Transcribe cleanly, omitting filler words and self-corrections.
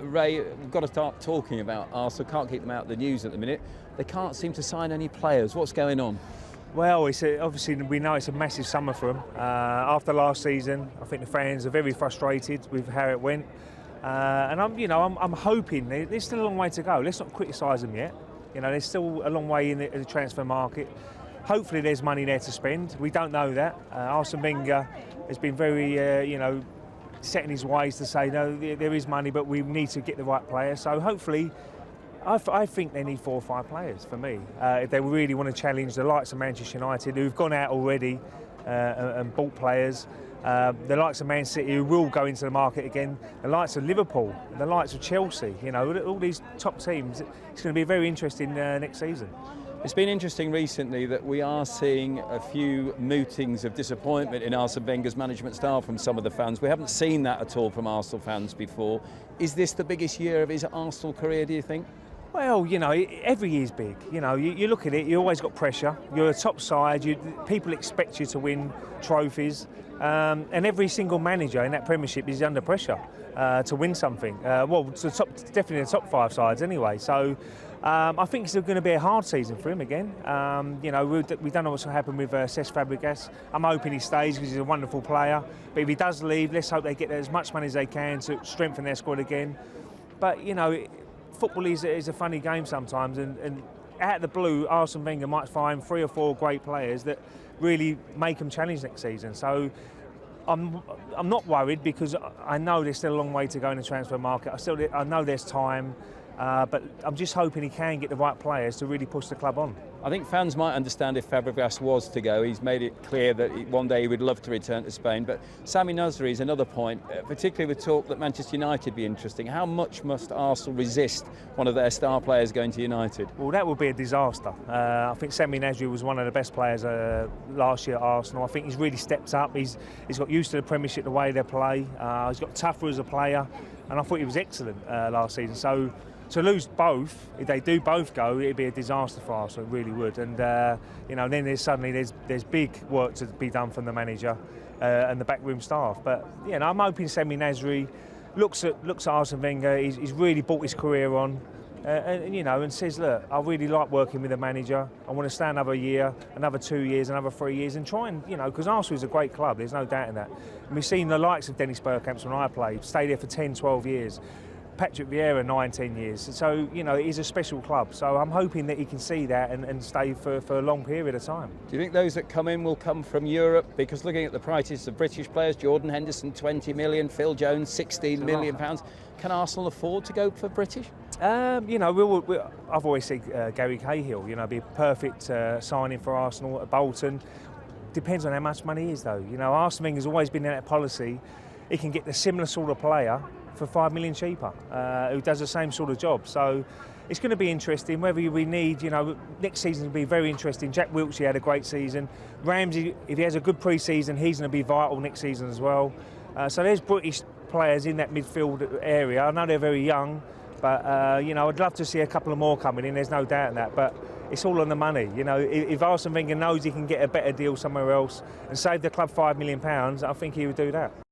Ray, we've got to start talking about Arsenal. Can't keep them out of the news at the minute. They can't seem to sign any players. What's going on? Well, obviously we know it's a massive summer for them. After last season, I think the fans are very frustrated with how it went. And I'm hoping there's still a long way to go. Let's not criticise them yet. There's still a long way in the transfer market. Hopefully there's money there to spend. We don't know that. Arsene Wenger has been very, set in his ways to say, no, there is money, but we need to get the right players. So hopefully, I think they need 4 or 5 players for me. If they really want to challenge the likes of Manchester United, who've gone out already and bought players, the likes of Man City, who will go into the market again, the likes of Liverpool, the likes of Chelsea, all these top teams. It's going to be very interesting next season. It's been interesting recently that we are seeing a few mootings of disappointment in Arsene Wenger's management style from some of the fans. We haven't seen that at all from Arsenal fans before. Is this the biggest year of his Arsenal career, do you think? Well, every year's big. You look at it, you always got pressure. You're a top side, people expect you to win trophies. And every single manager in that Premiership is under pressure to win something. Definitely the top 5 sides anyway. So I think it's going to be a hard season for him again. We don't know what's going to happen with Cesc Fabregas. I'm hoping he stays because he's a wonderful player. But if he does leave, let's hope they get as much money as they can to strengthen their squad again. But, football is a funny game sometimes, and out of the blue, Arsene Wenger might find 3 or 4 great players that really make them challenge next season. So I'm not worried because I know there's still a long way to go in the transfer market. I know there's time, but I'm just hoping he can get the right players to really push the club on. I think fans might understand if Fabregas was to go. He's made it clear that one day he would love to return to Spain. But Sami Nasri is another point, particularly with talk that Manchester United be interesting. How much must Arsenal resist one of their star players going to United? Well, that would be a disaster. I think Sami Nasri was one of the best players last year at Arsenal. I think he's really stepped up. He's got used to the Premiership, the way they play. He's got tougher as a player, and I thought he was excellent last season. So to lose both, if they do both go, it'd be a disaster for Arsenal. It really would. And then there's big work to be done from the manager and the backroom staff. But I'm hoping Sami Nasri looks at Arsene Wenger. He's really brought his career on, and says, look, I really like working with the manager. I want to stay another year, another 2 years, another 3 years, and try and because Arsenal is a great club. There's no doubt in that. And we've seen the likes of Dennis Bergkamp when I played, stay there for 10, 12 years. Patrick Vieira 19 years. So, it is a special club. So I'm hoping that he can see that and stay for a long period of time. Do you think those that come in will come from Europe? Because looking at the prices of British players, Jordan Henderson 20 million, Phil Jones 16 million pounds. Can Arsenal afford to go for British? I've always said Gary Cahill, be a perfect signing for Arsenal at Bolton. Depends on how much money he is though. Arsene Wenger's always been in that policy. He can get the similar sort of player for 5 million cheaper, who does the same sort of job. So it's going to be interesting whether we need, next season will be very interesting. Jack Wilshere had a great season. Ramsey, if he has a good pre-season, he's going to be vital next season as well. So there's British players in that midfield area. I know they're very young, but I'd love to see a couple of more coming in. There's no doubt in that, but it's all on the money. If Arsene Wenger knows he can get a better deal somewhere else and save the club £5 million, I think he would do that.